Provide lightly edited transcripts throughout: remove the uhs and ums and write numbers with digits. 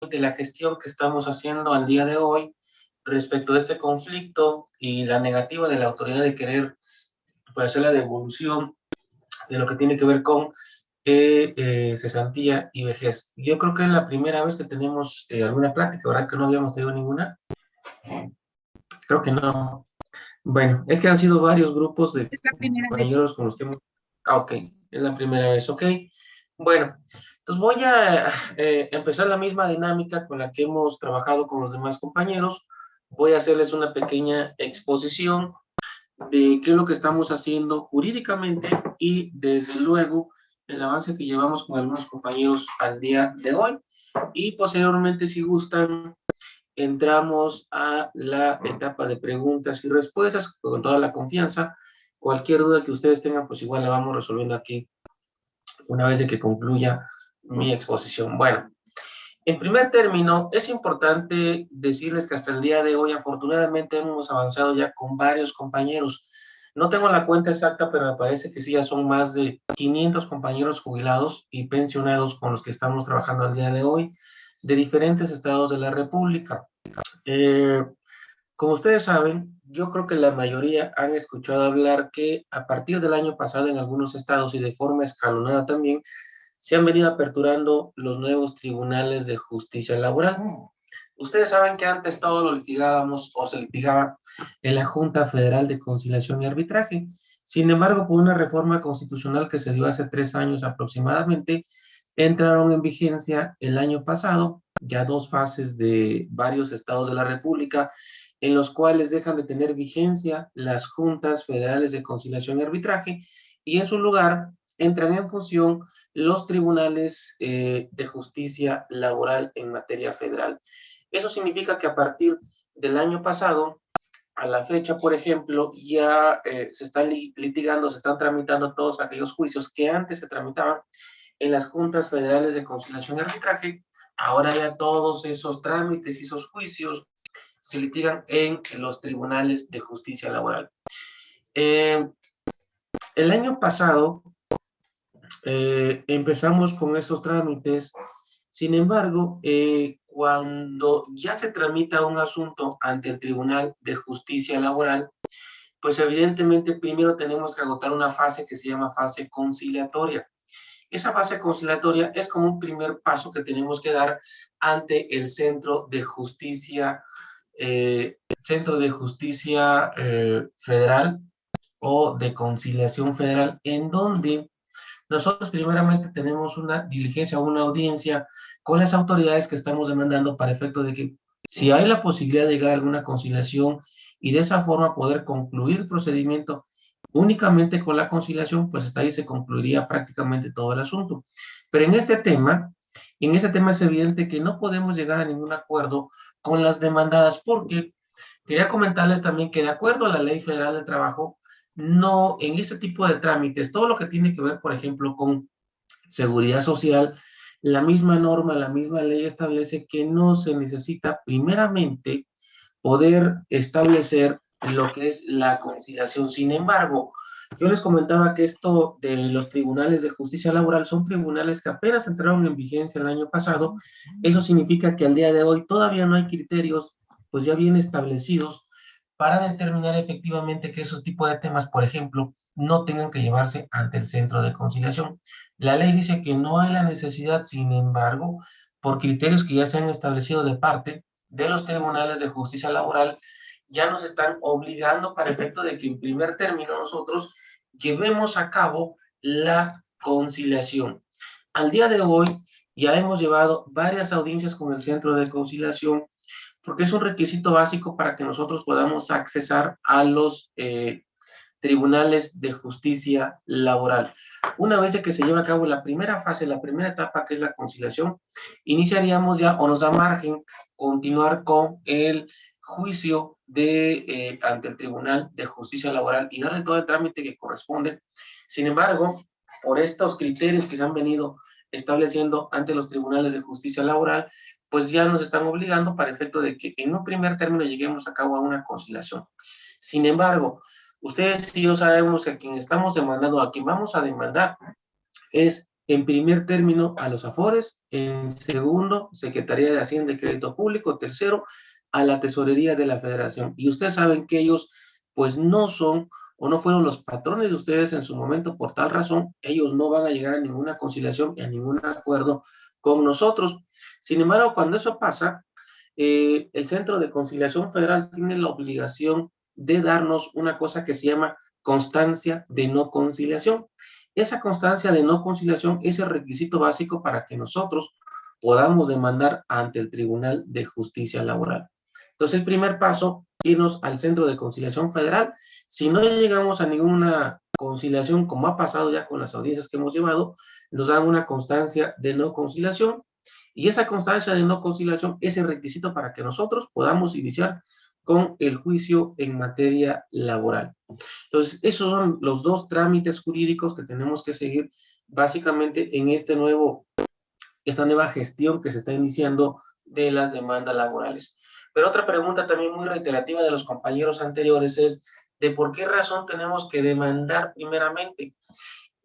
de la gestión que estamos haciendo al día de hoy respecto de este conflicto y la negativa de la autoridad de querer pues, hacer la devolución de lo que tiene que ver con cesantía y vejez. Yo creo que es la primera vez que tenemos alguna plática, ¿verdad? Que no habíamos tenido ninguna. Creo que no. Bueno, es que han sido varios grupos de Es la primera vez. compañeros con los que hemos... Ah, ok, es la primera vez, ok. Bueno, entonces voy a empezar la misma dinámica con la que hemos trabajado con los demás compañeros. Voy a hacerles una pequeña exposición de qué es lo que estamos haciendo jurídicamente y desde luego el avance que llevamos con algunos compañeros al día de hoy. Y posteriormente, si gustan, entramos a la etapa de preguntas y respuestas con toda la confianza. Cualquier duda que ustedes tengan, pues igual la vamos resolviendo aquí una vez de que concluya mi exposición. Bueno, en primer término, es importante decirles que hasta el día de hoy, afortunadamente, hemos avanzado ya con varios compañeros. No tengo la cuenta exacta, pero me parece que sí, ya son más de 500 compañeros jubilados y pensionados con los que estamos trabajando al día de hoy, de diferentes estados de la República. Eh, Como ustedes saben, yo creo que la mayoría han escuchado hablar que a partir del año pasado en algunos estados y de forma escalonada también, se han venido aperturando los nuevos tribunales de justicia laboral. Ustedes saben que antes todo lo litigábamos o se litigaba en la Junta Federal de Conciliación y Arbitraje. Sin embargo, por una reforma constitucional que se dio hace 3 años aproximadamente, entraron en vigencia el año pasado ya dos fases de varios estados de la República en los cuales dejan de tener vigencia las juntas federales de conciliación y arbitraje y en su lugar entran en función los tribunales de justicia laboral en materia federal. Eso significa que a partir del año pasado, a la fecha, por ejemplo, ya se están litigando, se están tramitando todos aquellos juicios que antes se tramitaban en las juntas federales de conciliación y arbitraje. Ahora ya todos esos trámites y esos juicios se litigan en los tribunales de justicia laboral. El año pasado empezamos con estos trámites. Sin embargo, cuando ya se tramita un asunto ante el Tribunal de Justicia Laboral, pues evidentemente primero tenemos que agotar una fase que se llama fase conciliatoria. Esa fase conciliatoria es como un primer paso que tenemos que dar ante el Centro de Justicia Federal o de Conciliación Federal, en donde nosotros primeramente tenemos una diligencia o una audiencia con las autoridades que estamos demandando para efecto de que si hay la posibilidad de llegar a alguna conciliación y de esa forma poder concluir el procedimiento únicamente con la conciliación, pues hasta ahí se concluiría prácticamente todo el asunto. Pero en este tema es evidente que no podemos llegar a ningún acuerdo con las demandadas porque quería comentarles también que de acuerdo a la Ley Federal del Trabajo, no, en este tipo de trámites, todo lo que tiene que ver, por ejemplo, con seguridad social, la misma norma, la misma ley establece que no se necesita primeramente poder establecer lo que es la conciliación. Sin embargo, yo les comentaba que esto de los tribunales de justicia laboral son tribunales que apenas entraron en vigencia el año pasado. Eso significa que al día de hoy todavía no hay criterios pues ya bien establecidos para determinar efectivamente que esos tipos de temas, por ejemplo, no tengan que llevarse ante el centro de conciliación. La ley dice que no hay la necesidad, sin embargo, por criterios que ya se han establecido de parte de los tribunales de justicia laboral, ya nos están obligando para efecto de que en primer término nosotros llevemos a cabo la conciliación. Al día de hoy ya hemos llevado varias audiencias con el centro de conciliación porque es un requisito básico para que nosotros podamos accesar a los tribunales de justicia laboral. Una vez de que se lleva a cabo la primera fase, la primera etapa, que es la conciliación, iniciaríamos ya o nos da margen continuar con el juicio ante el Tribunal de Justicia Laboral y darle todo el trámite que corresponde. Sin embargo, por estos criterios que se han venido estableciendo ante los tribunales de justicia laboral, pues ya nos están obligando para efecto de que en un primer término lleguemos a cabo a una conciliación. Sin embargo, ustedes y yo sabemos que a quien estamos demandando, a quien vamos a demandar, es En primer término, a los Afores. En segundo, Secretaría de Hacienda y Crédito Público. Tercero, a la Tesorería de la Federación. Y ustedes saben que ellos, pues no son o no fueron los patrones de ustedes en su momento. Por tal razón, ellos no van a llegar a ninguna conciliación y a ningún acuerdo con nosotros. Sin embargo, cuando eso pasa, el Centro de Conciliación Federal tiene la obligación de darnos una cosa que se llama constancia de no conciliación. Esa constancia de no conciliación es el requisito básico para que nosotros podamos demandar ante el Tribunal de Justicia Laboral. Entonces, el primer paso, irnos al Centro de Conciliación Federal. Si no llegamos a ninguna conciliación, como ha pasado ya con las audiencias que hemos llevado, nos dan una constancia de no conciliación, y esa constancia de no conciliación es el requisito para que nosotros podamos iniciar con el juicio en materia laboral. Entonces, esos son los dos trámites jurídicos que tenemos que seguir básicamente en esta nueva gestión que se está iniciando de las demandas laborales. Pero otra pregunta también muy reiterativa de los compañeros anteriores es de por qué razón tenemos que demandar primeramente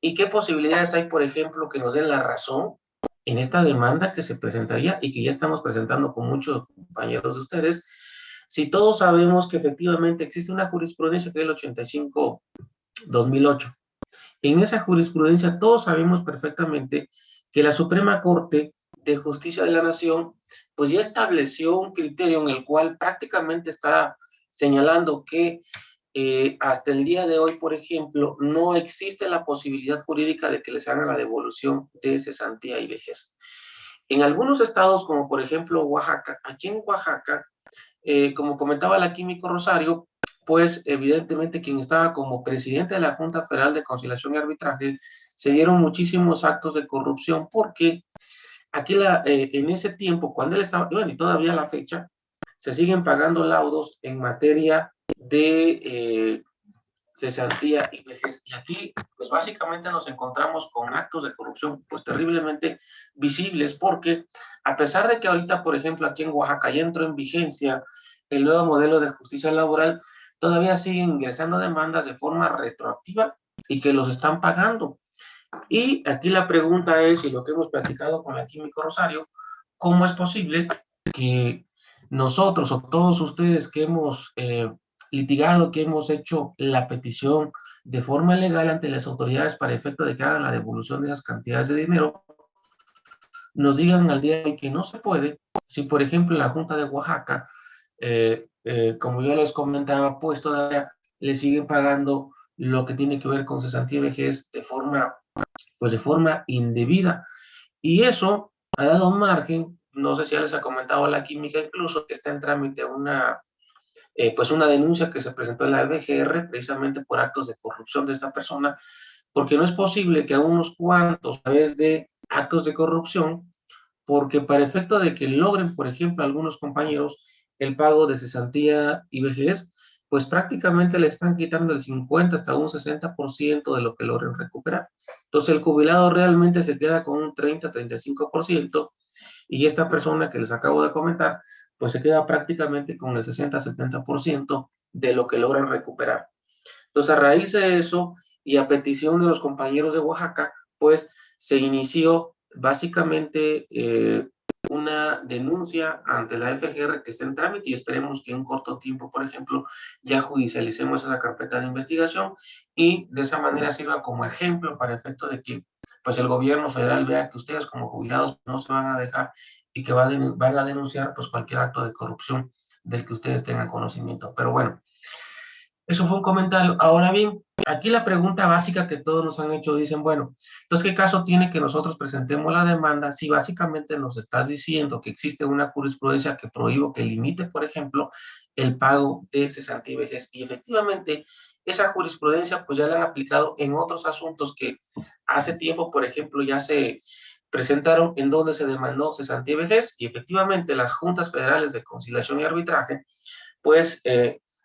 y qué posibilidades hay, por ejemplo, que nos den la razón en esta demanda que se presentaría y que ya estamos presentando con muchos compañeros de ustedes, si todos sabemos que efectivamente existe una jurisprudencia que es el 85-2008. En esa jurisprudencia todos sabemos perfectamente que la Suprema Corte de Justicia de la Nación pues ya estableció un criterio en el cual prácticamente está señalando que hasta el día de hoy, por ejemplo, no existe la posibilidad jurídica de que les hagan la devolución de cesantía y vejez. En algunos estados, como por ejemplo Oaxaca, aquí en Oaxaca, como comentaba la Químico Rosario, pues evidentemente quien estaba como presidente de la Junta Federal de Conciliación y Arbitraje, se dieron muchísimos actos de corrupción porque aquí en ese tiempo, cuando él estaba, bueno, y todavía a la fecha, se siguen pagando laudos en materia de cesantía y vejez. Y aquí, pues básicamente nos encontramos con actos de corrupción, pues terriblemente visibles, porque a pesar de que ahorita, por ejemplo, aquí en Oaxaca ya entró en vigencia el nuevo modelo de justicia laboral, todavía siguen ingresando demandas de forma retroactiva y que los están pagando. Y aquí la pregunta es, y lo que hemos platicado con la Químico Rosario, ¿cómo es posible que nosotros o todos ustedes que hemos litigado, que hemos hecho la petición de forma legal ante las autoridades para efecto de que hagan la devolución de esas cantidades de dinero, nos digan al día de hoy que no se puede, si por ejemplo en la Junta de Oaxaca, como yo les comentaba, pues todavía le siguen pagando lo que tiene que ver con cesantía y vejez de forma indebida. Y eso ha dado margen, no sé si ya les ha comentado la Química incluso, que está en trámite pues una denuncia que se presentó en la FGR precisamente por actos de corrupción de esta persona, porque no es posible que a unos cuantos, a través de actos de corrupción, porque para efecto de que logren, por ejemplo, algunos compañeros el pago de cesantía y vejez, pues prácticamente le están quitando el 50 hasta un 60% de lo que logren recuperar. Entonces el jubilado realmente se queda con un 30-35% y esta persona que les acabo de comentar, pues se queda prácticamente con el 60-70% de lo que logran recuperar. Entonces, a raíz de eso y a petición de los compañeros de Oaxaca, pues se inició básicamente una denuncia ante la FGR que está en trámite y esperemos que en un corto tiempo, por ejemplo, ya judicialicemos esa carpeta de investigación y de esa manera sirva como ejemplo para efecto de que pues el gobierno federal vea que ustedes como jubilados no se van a dejar y que van a denunciar pues cualquier acto de corrupción del que ustedes tengan conocimiento. Pero bueno, eso fue un comentario. Ahora bien, aquí la pregunta básica que todos nos han hecho, dicen, bueno, entonces, ¿qué caso tiene que nosotros presentemos la demanda si básicamente nos estás diciendo que existe una jurisprudencia que prohíbe, que limite, por ejemplo, el pago de cesantía y vejez? Y efectivamente, esa jurisprudencia pues ya la han aplicado en otros asuntos que hace tiempo, por ejemplo, ya se presentaron en donde se demandó cesantía y vejez y efectivamente las juntas federales de conciliación y arbitraje pues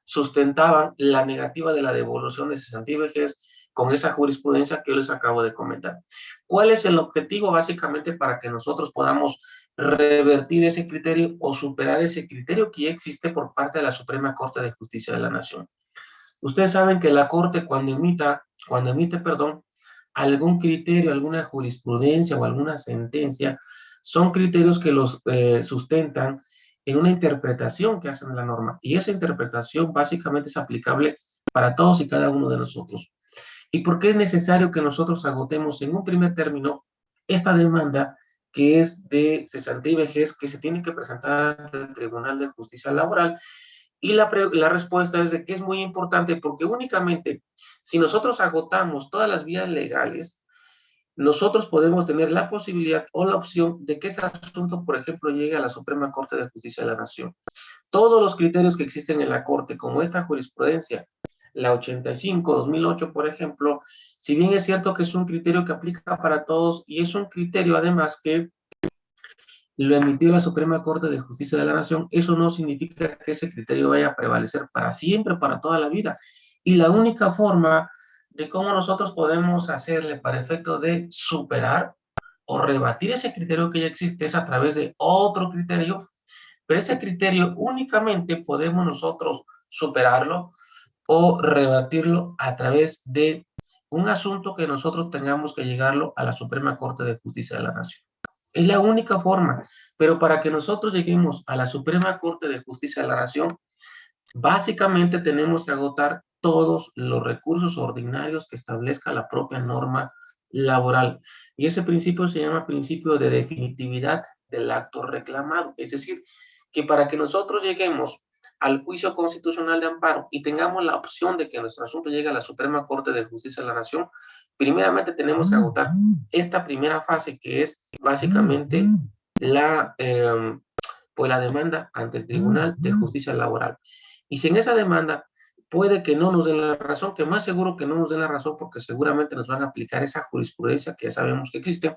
sustentaban la negativa de la devolución de cesantía y vejez con esa jurisprudencia que yo les acabo de comentar. ¿Cuál es el objetivo básicamente para que nosotros podamos revertir ese criterio o superar ese criterio que ya existe por parte de la Suprema Corte de Justicia de la Nación? Ustedes saben que la Corte cuando emite, perdón, algún criterio, alguna jurisprudencia o alguna sentencia, son criterios que los sustentan en una interpretación que hacen de la norma. Y esa interpretación básicamente es aplicable para todos y cada uno de nosotros. ¿Y por qué es necesario que nosotros agotemos en un primer término esta demanda que es de cesantía y vejez que se tiene que presentar ante el Tribunal de Justicia Laboral? Y la respuesta es de que es muy importante porque únicamente si nosotros agotamos todas las vías legales, nosotros podemos tener la posibilidad o la opción de que ese asunto, por ejemplo, llegue a la Suprema Corte de Justicia de la Nación. Todos los criterios que existen en la Corte, como esta jurisprudencia, la 85-2008, por ejemplo, si bien es cierto que es un criterio que aplica para todos y es un criterio además que lo emitió la Suprema Corte de Justicia de la Nación, eso no significa que ese criterio vaya a prevalecer para siempre, para toda la vida. Y la única forma de cómo nosotros podemos hacerle para efecto de superar o rebatir ese criterio que ya existe es a través de otro criterio, pero ese criterio únicamente podemos nosotros superarlo o rebatirlo a través de un asunto que nosotros tengamos que llegarlo a la Suprema Corte de Justicia de la Nación. Es la única forma, pero para que nosotros lleguemos a la Suprema Corte de Justicia de la Nación, básicamente tenemos que agotar todos los recursos ordinarios que establezca la propia norma laboral. Y ese principio se llama principio de definitividad del acto reclamado. Es decir, que para que nosotros lleguemos al juicio constitucional de amparo y tengamos la opción de que nuestro asunto llegue a la Suprema Corte de Justicia de la Nación, primeramente tenemos que agotar esta primera fase que es básicamente la, pues la demanda ante el Tribunal de Justicia Laboral. Y si en esa demanda puede que no nos den la razón, que más seguro que no nos den la razón porque seguramente nos van a aplicar esa jurisprudencia que ya sabemos que existe,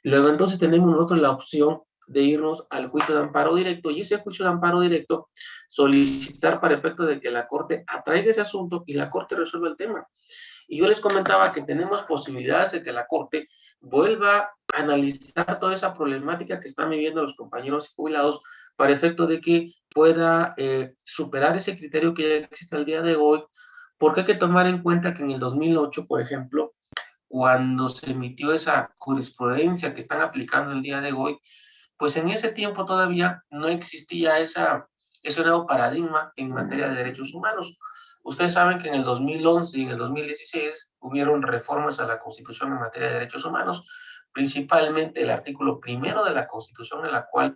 luego entonces tenemos nosotros la opción de irnos al juicio de amparo directo y ese juicio de amparo directo solicitar para efecto de que la Corte atraiga ese asunto y la Corte resuelva el tema. Y yo les comentaba que tenemos posibilidades de que la Corte vuelva a analizar toda esa problemática que están viviendo los compañeros jubilados para efecto de que pueda superar ese criterio que ya existe al día de hoy, porque hay que tomar en cuenta que en el 2008, por ejemplo, cuando se emitió esa jurisprudencia que están aplicando el día de hoy, pues en ese tiempo todavía no existía ese nuevo paradigma en materia de derechos humanos. Ustedes saben que en el 2011 y en el 2016 hubieron reformas a la Constitución en materia de derechos humanos, principalmente el artículo primero de la Constitución, en la cual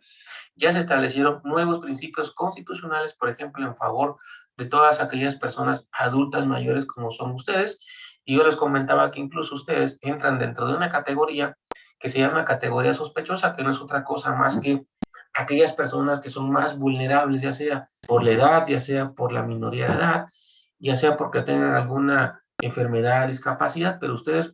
ya se establecieron nuevos principios constitucionales, por ejemplo, en favor de todas aquellas personas adultas mayores como son ustedes. Y yo les comentaba que incluso ustedes entran dentro de una categoría que se llama categoría sospechosa, que no es otra cosa más que aquellas personas que son más vulnerables, ya sea por la edad, ya sea por la minoría de edad, ya sea porque tengan alguna enfermedad, discapacidad, pero ustedes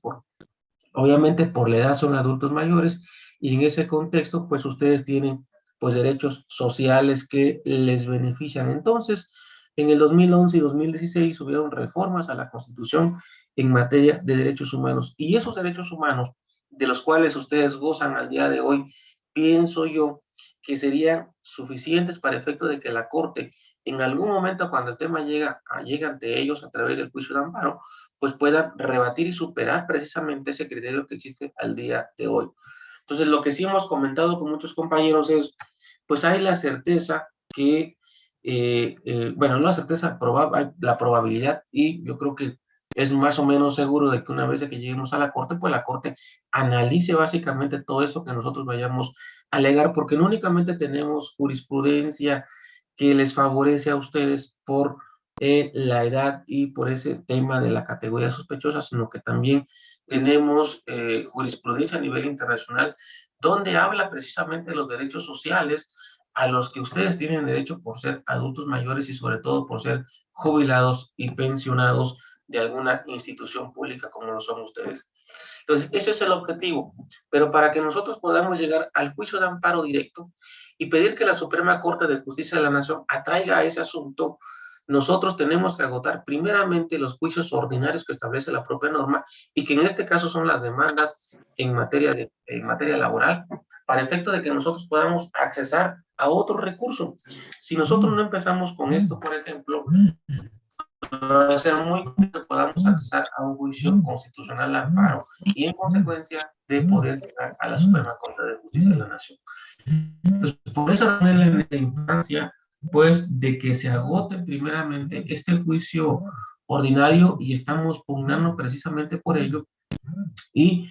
obviamente por la edad son adultos mayores y en ese contexto pues ustedes tienen pues derechos sociales que les benefician. Entonces, en el 2011 y 2016 hubieron reformas a la Constitución en materia de derechos humanos y esos derechos humanos de los cuales ustedes gozan al día de hoy, pienso yo que serían suficientes para efecto de que la Corte en algún momento cuando el tema llega ante ellos a través del juicio de amparo, pues puedan rebatir y superar precisamente ese criterio que existe al día de hoy. Entonces, lo que sí hemos comentado con muchos compañeros es, pues hay la certeza que, bueno, no la certeza, la probabilidad, y yo creo que es más o menos seguro de que una vez que lleguemos a la Corte, pues la Corte analice básicamente todo eso que nosotros vayamos a alegar, porque no únicamente tenemos jurisprudencia que les favorece a ustedes por la edad y por ese tema de la categoría sospechosa, sino que también tenemos jurisprudencia a nivel internacional donde habla precisamente de los derechos sociales a los que ustedes tienen derecho por ser adultos mayores y sobre todo por ser jubilados y pensionados de alguna institución pública como lo son ustedes. Entonces, ese es el objetivo. Pero para que nosotros podamos llegar al juicio de amparo directo y pedir que la Suprema Corte de Justicia de la Nación atraiga a ese asunto, nosotros tenemos que agotar primeramente los juicios ordinarios que establece la propia norma y que en este caso son las demandas en materia laboral, para efecto de que nosotros podamos accesar a otro recurso. Si nosotros no empezamos con esto, por ejemplo, va a ser muy complicado que podamos acceder a un juicio constitucional de amparo y en consecuencia de poder llegar a la Suprema Corte de Justicia de la Nación. Entonces, por eso en la instancia, pues, de que se agote primeramente este juicio ordinario y estamos pugnando precisamente por ello y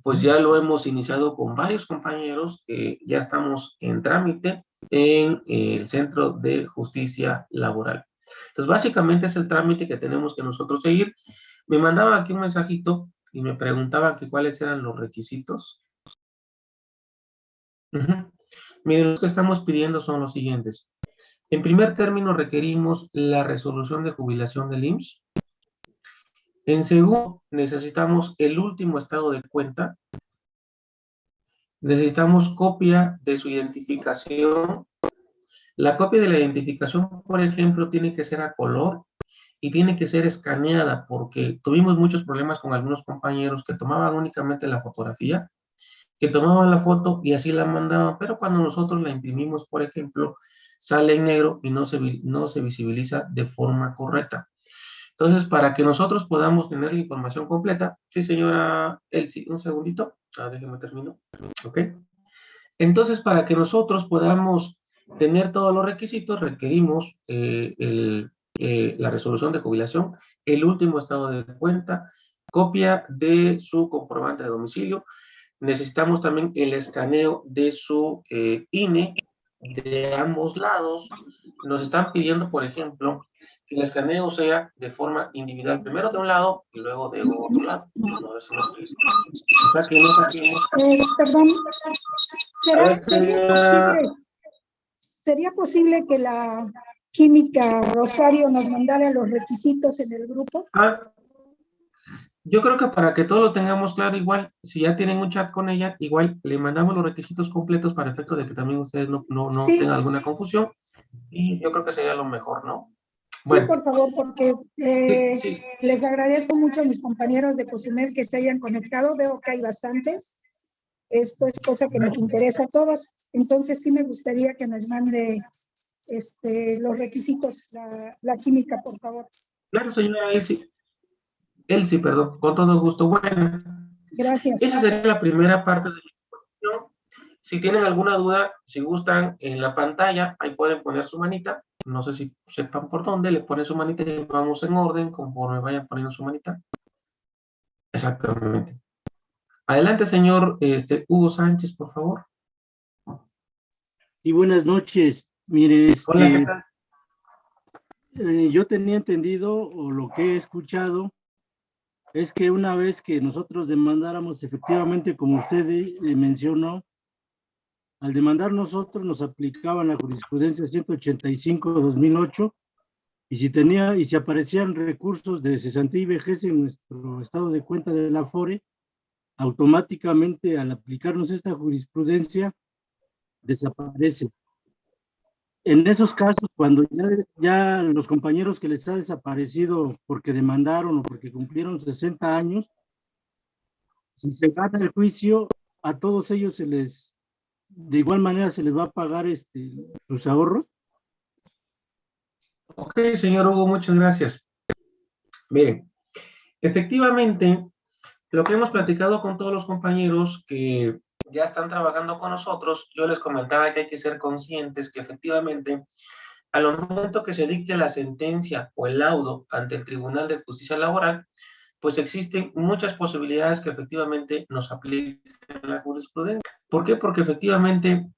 pues ya lo hemos iniciado con varios compañeros que ya estamos en trámite en el Centro de Justicia Laboral. Entonces, básicamente es el trámite que tenemos que nosotros seguir. Me mandaba aquí un mensajito y me preguntaba que cuáles eran los requisitos. Miren, los que estamos pidiendo son los siguientes. En primer término, requerimos la resolución de jubilación del IMSS. En segundo, necesitamos el último estado de cuenta. Necesitamos copia de su identificación. La copia de la identificación, por ejemplo, tiene que ser a color y tiene que ser escaneada, porque tuvimos muchos problemas con algunos compañeros que tomaban únicamente la fotografía, que tomaban la foto y así la mandaban, pero cuando nosotros la imprimimos, por ejemplo, sale en negro y no se visibiliza de forma correcta. Entonces, para que nosotros podamos tener la información completa, sí, señora Elsie, un segundito, déjeme termino, ¿ok? Entonces, para que nosotros podamos tener todos los requisitos, requerimos la resolución de jubilación, el último estado de cuenta, copia de su comprobante de domicilio. Necesitamos también el escaneo de su INE de ambos lados. Nos están pidiendo, por ejemplo, que el escaneo sea de forma individual, primero de un lado y luego de otro lado. No, eso no es. O sea, que no saquemos... Perdón, ver, ¿sería posible que la química Rosario nos mandara los requisitos en el grupo? Yo creo que para que todo lo tengamos claro, igual, si ya tienen un chat con ella, igual le mandamos los requisitos completos para efecto de que también ustedes no Sí. tengan alguna confusión. Y yo creo que sería lo mejor, ¿no? Bueno. Sí, por favor, porque sí. Les agradezco mucho a mis compañeros de Cozumel que se hayan conectado. Veo que hay bastantes. Esto es cosa que nos interesa a todos. Entonces sí me gustaría que nos mande los requisitos, la química, por favor. Claro, señora Elsie, perdón, con todo gusto. Bueno, gracias. Esa sería la primera parte de la exposición. Si tienen alguna duda, si gustan, en la pantalla, ahí pueden poner su manita. No sé si sepan por dónde, le ponen su manita y vamos en orden conforme vayan poniendo su manita. Exactamente. Adelante, señor Hugo Sánchez, por favor. Y buenas noches. Mire, Hola, ¿qué tal? Yo tenía entendido, o lo que he escuchado, es que una vez que nosotros demandáramos, efectivamente, como usted mencionó, al demandar nosotros nos aplicaban la jurisprudencia 185-2008, y si aparecían recursos de cesantía y vejez en nuestro estado de cuenta de la Afore, automáticamente al aplicarnos esta jurisprudencia, desaparece. En esos casos, cuando ya los compañeros que les ha desaparecido porque demandaron o porque cumplieron 60 años, si se gana el juicio, a todos ellos de igual manera se les va a pagar sus ahorros. Ok, señor Hugo, muchas gracias. Miren, efectivamente, lo que hemos platicado con todos los compañeros que ya están trabajando con nosotros, yo les comentaba que hay que ser conscientes que efectivamente, al momento que se dicte la sentencia o el laudo ante el Tribunal de Justicia Laboral, pues existen muchas posibilidades que efectivamente nos apliquen la jurisprudencia. ¿Por qué? Porque efectivamente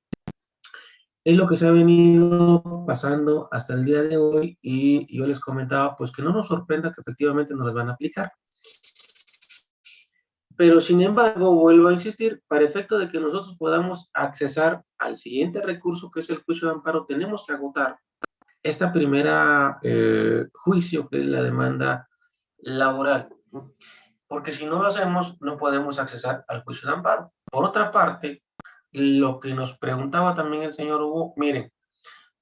es lo que se ha venido pasando hasta el día de hoy y yo les comentaba pues que no nos sorprenda que efectivamente nos las van a aplicar. Pero sin embargo, vuelvo a insistir, para efecto de que nosotros podamos accesar al siguiente recurso que es el juicio de amparo, tenemos que agotar esta primera juicio que es la demanda laboral. Porque si no lo hacemos, no podemos accesar al juicio de amparo. Por otra parte, lo que nos preguntaba también el señor Hugo, miren,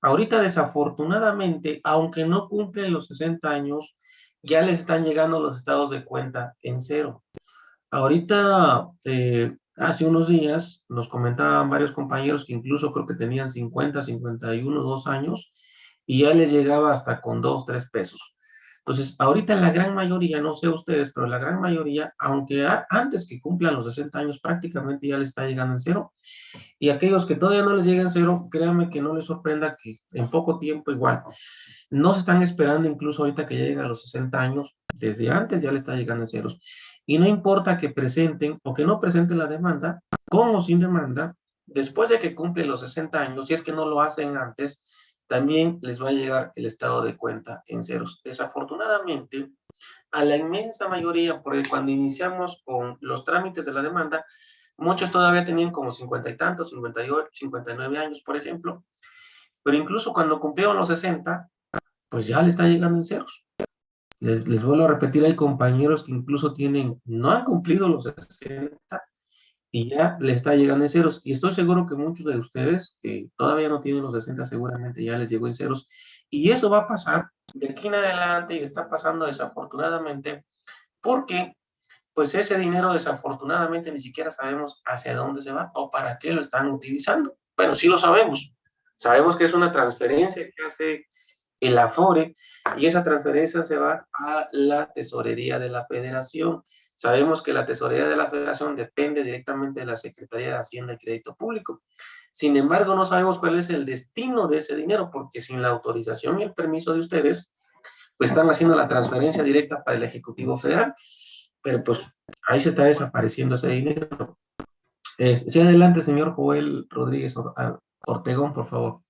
ahorita desafortunadamente, aunque no cumplen los 60 años, ya les están llegando los estados de cuenta en cero. Ahorita, hace unos días, nos comentaban varios compañeros que incluso creo que tenían 50, 51, 2 años, y ya les llegaba hasta con 2, 3 pesos. Entonces, ahorita la gran mayoría, no sé ustedes, pero la gran mayoría, aunque antes que cumplan los 60 años, prácticamente ya les está llegando en cero. Y aquellos que todavía no les lleguen cero, créanme que no les sorprenda que en poco tiempo igual, no se están esperando incluso ahorita que lleguen a los 60 años, desde antes ya le está llegando en ceros. Y no importa que presenten o que no presenten la demanda, con o sin demanda, después de que cumplen los 60 años, si es que no lo hacen antes, también les va a llegar el estado de cuenta en ceros. Desafortunadamente, a la inmensa mayoría, porque cuando iniciamos con los trámites de la demanda, muchos todavía tenían como 50 y tantos, 58, 59 años, por ejemplo, pero incluso cuando cumplieron los 60, pues ya le está llegando en ceros. Les vuelvo a repetir, hay compañeros que incluso no han cumplido los 60 y ya le está llegando en ceros. Y estoy seguro que muchos de ustedes que todavía no tienen los 60 seguramente ya les llegó en ceros. Y eso va a pasar de aquí en adelante y está pasando desafortunadamente porque pues ese dinero desafortunadamente ni siquiera sabemos hacia dónde se va o para qué lo están utilizando. Bueno, sí lo sabemos. Sabemos que es una transferencia que hace el Afore y esa transferencia se va a la tesorería de la Federación. Sabemos que la tesorería de la Federación depende directamente de la Secretaría de Hacienda y Crédito Público. Sin embargo, no sabemos cuál es el destino de ese dinero porque sin la autorización y el permiso de ustedes, pues están haciendo la transferencia directa para el Ejecutivo Federal. Pero pues ahí se está desapareciendo ese dinero. Sí, adelante, señor Joel Rodríguez Ortegón, por favor.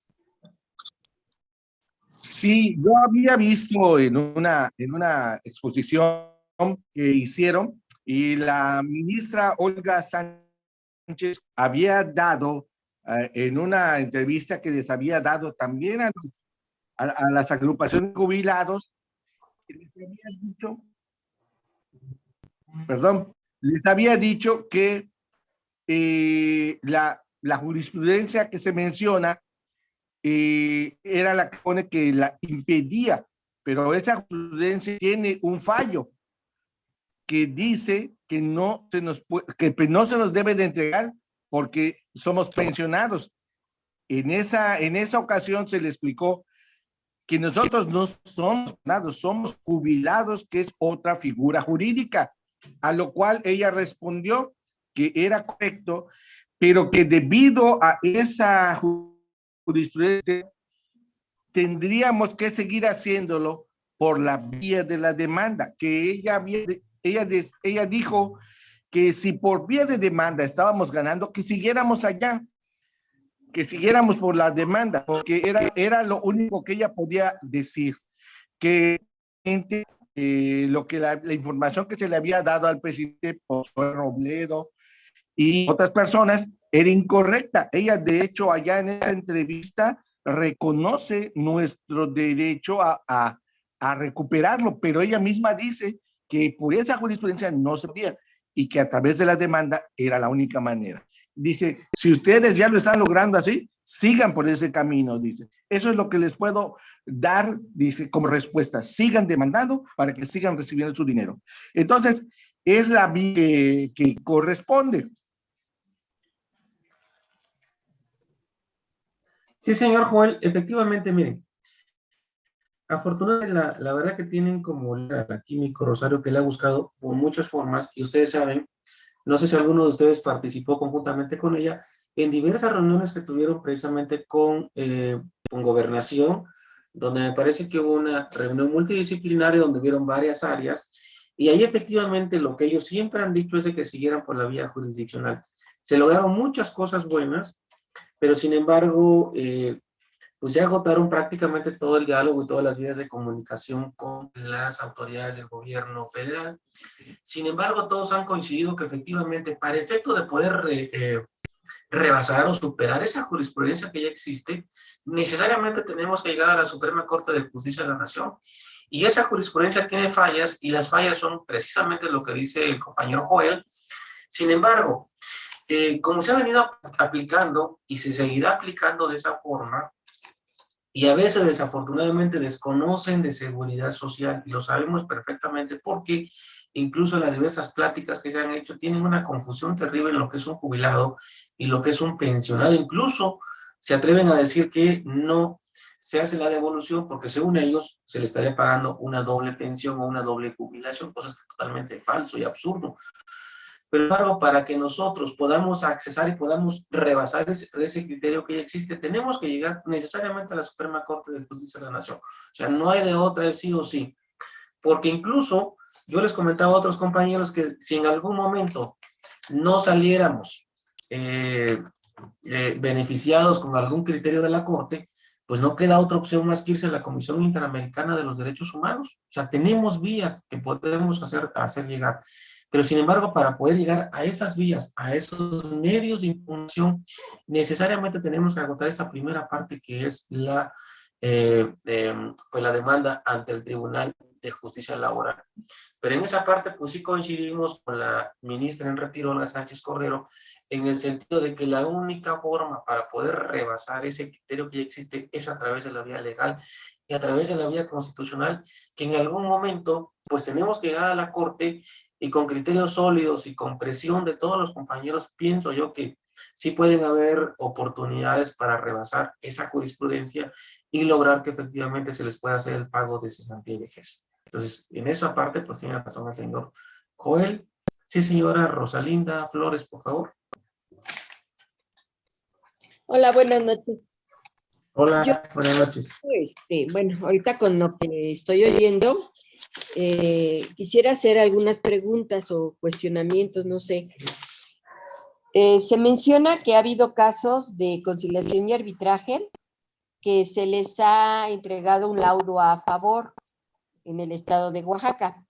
Sí, yo había visto en una exposición que hicieron y la ministra Olga Sánchez había dado en una entrevista que les había dado también a las agrupaciones de jubilados, les había dicho, les había dicho que la jurisprudencia que se menciona era la que pone que la impedía, pero esa jurisprudencia tiene un fallo que dice que no se nos debe de entregar porque somos pensionados. En esa ocasión se le explicó que nosotros no somos pensionados, somos jubilados, que es otra figura jurídica, a lo cual ella respondió que era correcto, pero que debido a esa jurisprudencia tendríamos que seguir haciéndolo por la vía de la demanda, que ella dijo que si por vía de demanda estábamos ganando, que siguiéramos allá, que siguiéramos por la demanda, porque era lo único que ella podía decir, que lo que la información que se le había dado al presidente Josué Robledo y otras personas era incorrecta. Ella, de hecho, allá en esa entrevista reconoce nuestro derecho a recuperarlo, pero ella misma dice que por esa jurisprudencia no se podía y que a través de la demanda era la única manera. Dice, si ustedes ya lo están logrando así, sigan por ese camino, dice. Eso es lo que les puedo dar, dice, como respuesta. Sigan demandando para que sigan recibiendo su dinero. Entonces, es la vía que corresponde. Sí, señor Joel, efectivamente, miren, afortunadamente la verdad que tienen como la Químico Rosario que le ha buscado por muchas formas y ustedes saben, no sé si alguno de ustedes participó conjuntamente con ella en diversas reuniones que tuvieron precisamente con Gobernación, donde me parece que hubo una reunión multidisciplinaria donde vieron varias áreas y ahí efectivamente lo que ellos siempre han dicho es de que siguieran por la vía jurisdiccional. Se lograron muchas cosas buenas, pero sin embargo, pues ya agotaron prácticamente todo el diálogo y todas las vías de comunicación con las autoridades del gobierno federal. Sin embargo, todos han coincidido que efectivamente, para efecto de poder rebasar o superar esa jurisprudencia que ya existe, necesariamente tenemos que llegar a la Suprema Corte de Justicia de la Nación. Y esa jurisprudencia tiene fallas, y las fallas son precisamente lo que dice el compañero Joel. Sin embargo, como se ha venido aplicando y se seguirá aplicando de esa forma, y a veces desafortunadamente desconocen de seguridad social, y lo sabemos perfectamente porque incluso en las diversas pláticas que se han hecho tienen una confusión terrible en lo que es un jubilado y lo que es un pensionado. Incluso se atreven a decir que no se hace la devolución porque según ellos se le estaría pagando una doble pensión o una doble jubilación, cosa totalmente falso y absurdo. Pero claro, para que nosotros podamos accesar y podamos rebasar ese criterio que ya existe, tenemos que llegar necesariamente a la Suprema Corte de Justicia de la Nación. O sea, no hay de otra, es sí o sí. Porque incluso yo les comentaba a otros compañeros que si en algún momento no saliéramos beneficiados con algún criterio de la Corte, pues no queda otra opción más que irse a la Comisión Interamericana de los Derechos Humanos. O sea, tenemos vías que podemos hacer llegar. Pero sin embargo, para poder llegar a esas vías, a esos medios de información, necesariamente tenemos que agotar esta primera parte que es pues la demanda ante el Tribunal de Justicia Laboral. Pero en esa parte, pues sí coincidimos con la ministra en retiro, Olga Sánchez Cordero, en el sentido de que la única forma para poder rebasar ese criterio que ya existe es a través de la vía legal y a través de la vía constitucional, que en algún momento, pues tenemos que llegar a la Corte y con criterios sólidos y con presión de todos los compañeros, pienso yo que sí pueden haber oportunidades para rebasar esa jurisprudencia y lograr que efectivamente se les pueda hacer el pago de cesantía y vejez. Entonces, en esa parte, pues tiene razón el señor Joel. Sí, señora Rosalinda Flores, por favor. Hola, buenas noches. Hola, buenas noches. Bueno, ahorita con lo que estoy oyendo, quisiera hacer algunas preguntas o cuestionamientos, no sé. Se menciona que ha habido casos de conciliación y arbitraje que se les ha entregado un laudo a favor en el estado de Oaxaca.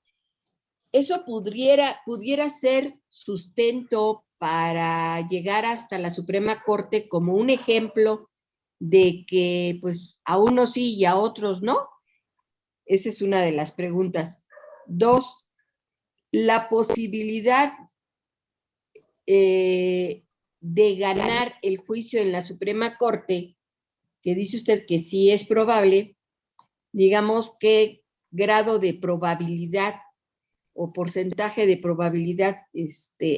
¿Eso pudiera ser sustento para llegar hasta la Suprema Corte como un ejemplo de que pues a unos sí y a otros no? Esa es una de las preguntas. 2, la posibilidad de ganar el juicio en la Suprema Corte, que dice usted que sí es probable, digamos, ¿qué grado de probabilidad o porcentaje de probabilidad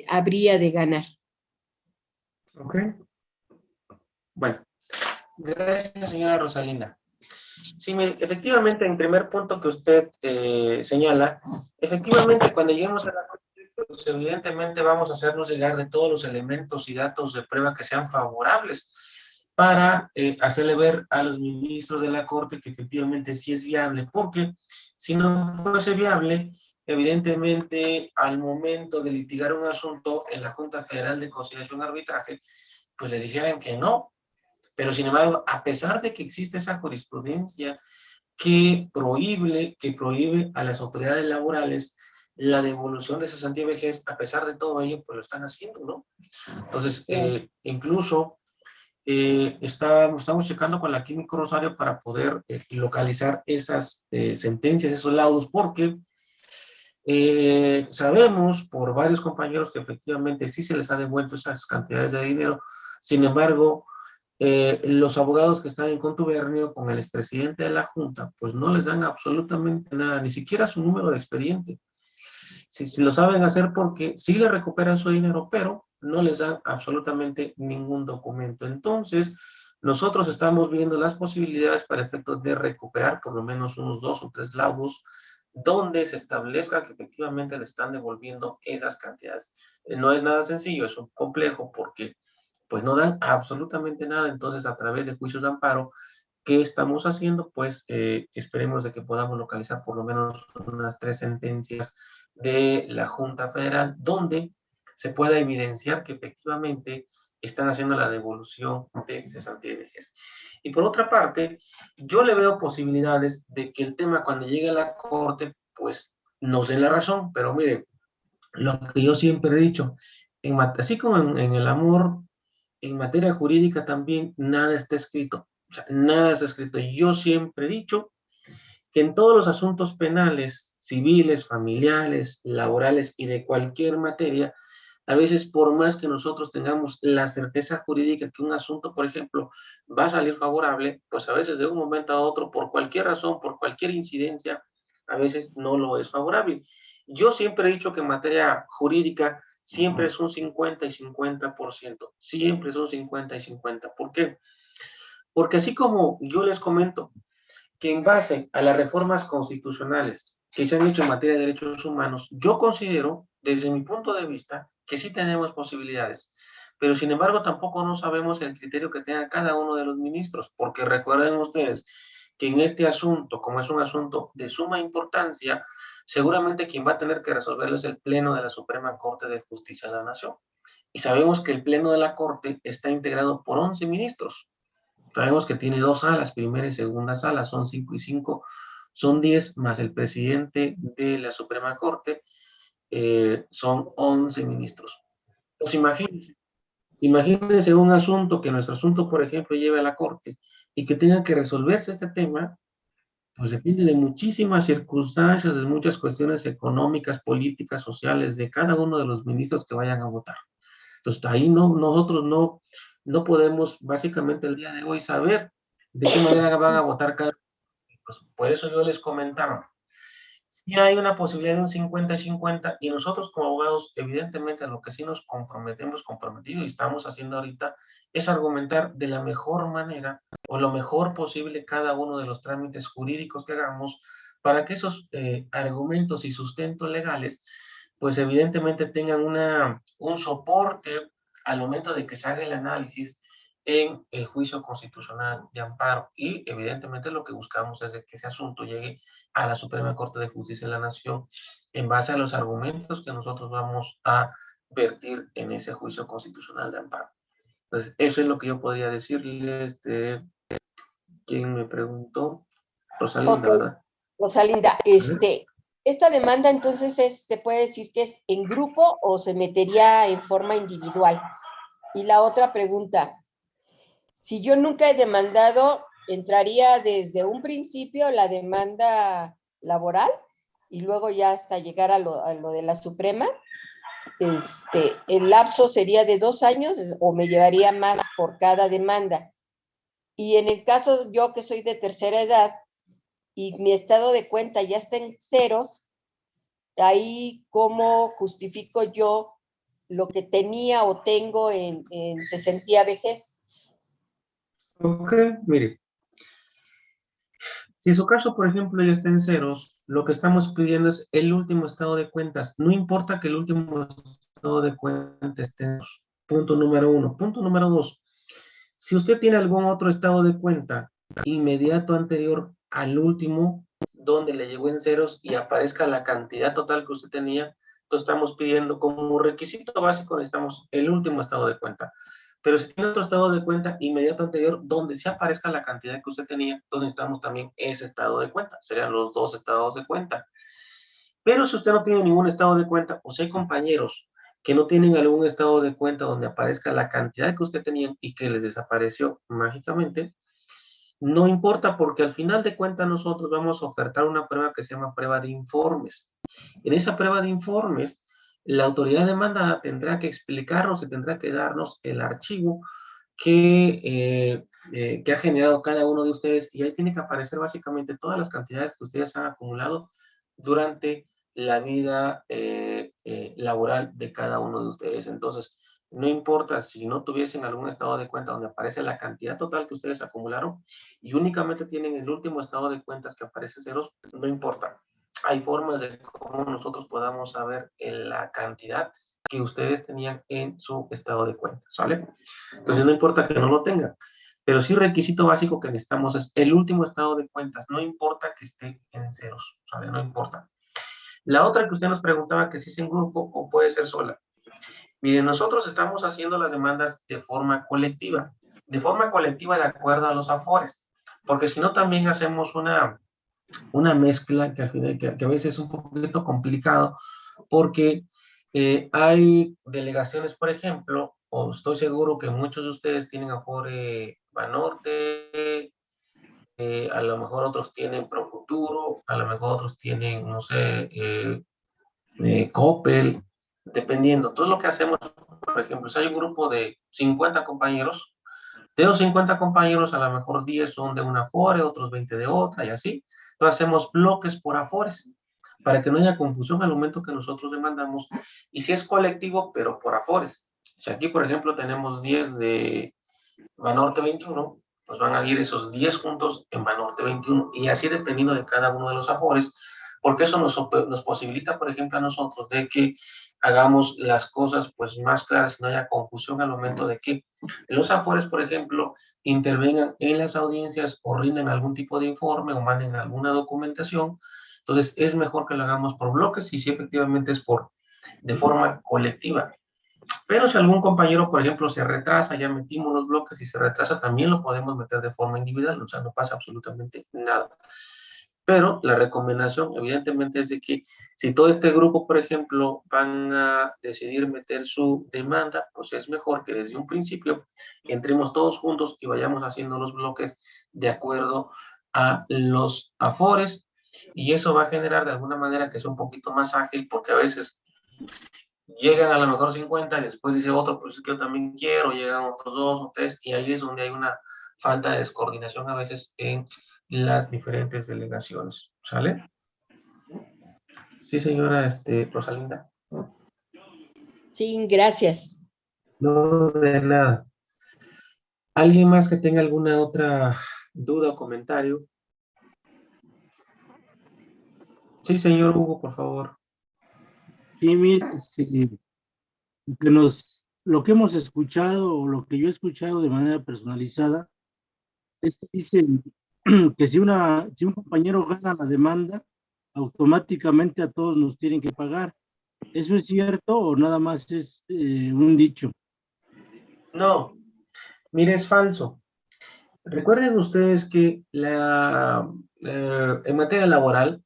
habría de ganar? Ok. Bueno, gracias, señora Rosalinda. Sí, mire, efectivamente, en primer punto que usted señala, efectivamente, cuando lleguemos a la Corte, pues evidentemente vamos a hacernos llegar de todos los elementos y datos de prueba que sean favorables para hacerle ver a los ministros de la Corte que efectivamente sí es viable, porque si no fuese viable, evidentemente al momento de litigar un asunto en la Junta Federal de Conciliación y Arbitraje, pues les dijeran que no. Pero sin embargo, a pesar de que existe esa jurisprudencia que prohíbe a las autoridades laborales la devolución de cesantía y vejez, a pesar de todo ello, pues lo están haciendo, ¿no? Entonces, incluso estamos checando con la Químico Rosario para poder localizar esas sentencias, esos laudos, porque sabemos por varios compañeros que efectivamente sí se les ha devuelto esas cantidades de dinero. Sin embargo, los abogados que están en contubernio con el expresidente de la Junta, pues no les dan absolutamente nada, ni siquiera su número de expediente. Si lo saben hacer porque sí le recuperan su dinero, pero no les dan absolutamente ningún documento. Entonces, nosotros estamos viendo las posibilidades para efectos de recuperar por lo menos unos 2 o 3 laudos donde se establezca que efectivamente le están devolviendo esas cantidades. No es nada sencillo, es un complejo porque pues no dan absolutamente nada. Entonces, a través de juicios de amparo, ¿qué estamos haciendo? Pues esperemos de que podamos localizar por lo menos unas 3 sentencias de la Junta Federal donde se pueda evidenciar que efectivamente están haciendo la devolución de cesantía y vejez. Y por otra parte, yo le veo posibilidades de que el tema cuando llegue a la Corte, pues nos den la razón, pero mire, lo que yo siempre he dicho, así como en el amor, en materia jurídica también nada está escrito. O sea, nada está escrito. Yo siempre he dicho que en todos los asuntos penales, civiles, familiares, laborales y de cualquier materia, a veces por más que nosotros tengamos la certeza jurídica que un asunto, por ejemplo, va a salir favorable, pues a veces de un momento a otro, por cualquier razón, por cualquier incidencia, a veces no lo es favorable. Yo siempre he dicho que en materia jurídica siempre es un 50 y 50%, siempre es un 50 y 50. ¿Por qué? Porque así como yo les comento que en base a las reformas constitucionales que se han hecho en materia de derechos humanos, yo considero, desde mi punto de vista, que sí tenemos posibilidades. Pero sin embargo, tampoco no sabemos el criterio que tenga cada uno de los ministros, porque recuerden ustedes que en este asunto, como es un asunto de suma importancia, seguramente quien va a tener que resolverlo es el Pleno de la Suprema Corte de Justicia de la Nación. Y sabemos que el Pleno de la Corte está integrado por 11 ministros. Sabemos que tiene dos salas, primera y segunda sala, son 5 y 5, son 10, más el presidente de la Suprema Corte, son 11 ministros. Pues imagínense un asunto que nuestro asunto, por ejemplo, lleve a la Corte y que tenga que resolverse este tema, pues depende de muchísimas circunstancias, de muchas cuestiones económicas, políticas, sociales, de cada uno de los ministros que vayan a votar. Entonces, ahí nosotros no podemos, básicamente, el día de hoy saber de qué manera van a votar cada uno. Pues, por eso yo les comentaba, si hay una posibilidad de un 50-50 y nosotros como abogados, evidentemente, a lo que sí nos comprometido y estamos haciendo ahorita, es argumentar de la mejor manera o lo mejor posible cada uno de los trámites jurídicos que hagamos para que esos argumentos y sustentos legales, pues evidentemente tengan un soporte al momento de que se haga el análisis en el juicio constitucional de amparo. Y evidentemente lo que buscamos es de que ese asunto llegue a la Suprema Corte de Justicia de la Nación en base a los argumentos que nosotros vamos a vertir en ese juicio constitucional de amparo. Entonces, eso es lo que yo podría decirle. ¿Quién me preguntó? Rosalinda, Ok, ¿verdad? Rosalinda, esta demanda entonces se puede decir que es en grupo o se metería en forma individual. Y la otra pregunta, si yo nunca he demandado, ¿entraría desde un principio la demanda laboral y luego ya hasta llegar a lo de la Suprema? ¿El lapso sería de 2 años o me llevaría más por cada demanda? Y en el caso yo que soy de tercera edad y mi estado de cuenta ya está en ceros, ahí cómo justifico yo lo que tenía o tengo en cesantía vejez. Ok, mire, si su caso, por ejemplo, ya está en ceros, lo que estamos pidiendo es el último estado de cuentas. No importa que el último estado de cuentas esté en ceros. Punto número 1. Punto número 2. Si usted tiene algún otro estado de cuenta inmediato anterior al último, donde le llegó en ceros y aparezca la cantidad total que usted tenía, entonces estamos pidiendo como requisito básico, necesitamos el último estado de cuenta. Pero si tiene otro estado de cuenta inmediato anterior, donde sí aparezca la cantidad que usted tenía, entonces necesitamos también ese estado de cuenta. Serían los dos estados de cuenta. Pero si usted no tiene ningún estado de cuenta, o si hay compañeros que no tienen algún estado de cuenta donde aparezca la cantidad que usted tenía y que les desapareció mágicamente, no importa porque al final de cuentas nosotros vamos a ofertar una prueba que se llama prueba de informes. En esa prueba de informes, la autoridad demandada tendrá que explicarnos y tendrá que darnos el archivo que ha generado cada uno de ustedes y ahí tiene que aparecer básicamente todas las cantidades que ustedes han acumulado durante la vida laboral de cada uno de ustedes. Entonces, no importa si no tuviesen algún estado de cuenta donde aparece la cantidad total que ustedes acumularon y únicamente tienen el último estado de cuentas que aparece ceros, no importa. Hay formas de cómo nosotros podamos saber la cantidad que ustedes tenían en su estado de cuenta, ¿sale? Entonces no importa que no lo tengan, pero sí requisito básico que necesitamos es el último estado de cuentas, no importa que esté en ceros, ¿sale? No importa. La otra que usted nos preguntaba que si es en grupo o puede ser sola. Miren, nosotros estamos haciendo las demandas de forma colectiva de acuerdo a los afores, porque si no también hacemos una mezcla que al final, que a veces es un poquito complicado, porque hay delegaciones, por ejemplo, o estoy seguro que muchos de ustedes tienen Afore Banorte, a lo mejor otros tienen Profuturo, a lo mejor otros tienen, no sé, Coppel, dependiendo. Entonces lo que hacemos, por ejemplo, si hay un grupo de 50 compañeros, de los 50 compañeros, a lo mejor 10 son de una Afore, otros 20 de otra y así. Entonces hacemos bloques por Afores para que no haya confusión al momento que nosotros demandamos. Y si es colectivo, pero por Afores. Si aquí, por ejemplo, tenemos 10 de Banorte 21, pues van a ir esos 10 juntos en valor de 21, y así dependiendo de cada uno de los afores, porque eso nos posibilita, por ejemplo, a nosotros de que hagamos las cosas pues más claras y no haya confusión al momento de que los afores, por ejemplo, intervengan en las audiencias o rindan algún tipo de informe o manden alguna documentación. Entonces es mejor que lo hagamos por bloques y si efectivamente es de forma colectiva. Pero si algún compañero, por ejemplo, se retrasa, ya metimos los bloques y se retrasa, también lo podemos meter de forma individual, o sea, no pasa absolutamente nada. Pero la recomendación, evidentemente, es de que si todo este grupo, por ejemplo, van a decidir meter su demanda, pues es mejor que desde un principio entremos todos juntos y vayamos haciendo los bloques de acuerdo a los afores, y eso va a generar de alguna manera que sea un poquito más ágil, porque a veces llegan a lo mejor 50 y después dice otro, pues es que yo también quiero, llegan otros 2 o 3, y ahí es donde hay una falta de descoordinación a veces en las diferentes delegaciones, ¿sale? Sí, señora, Rosalinda. Sí, gracias. No, de nada. ¿Alguien más que tenga alguna otra duda o comentario? Sí, señor Hugo, por favor. Sí, sí, lo que hemos escuchado o lo que yo he escuchado de manera personalizada es que dicen que si un compañero gana la demanda, automáticamente a todos nos tienen que pagar. ¿Eso es cierto o nada más es un dicho? No, mire, es falso. Recuerden ustedes que en materia laboral,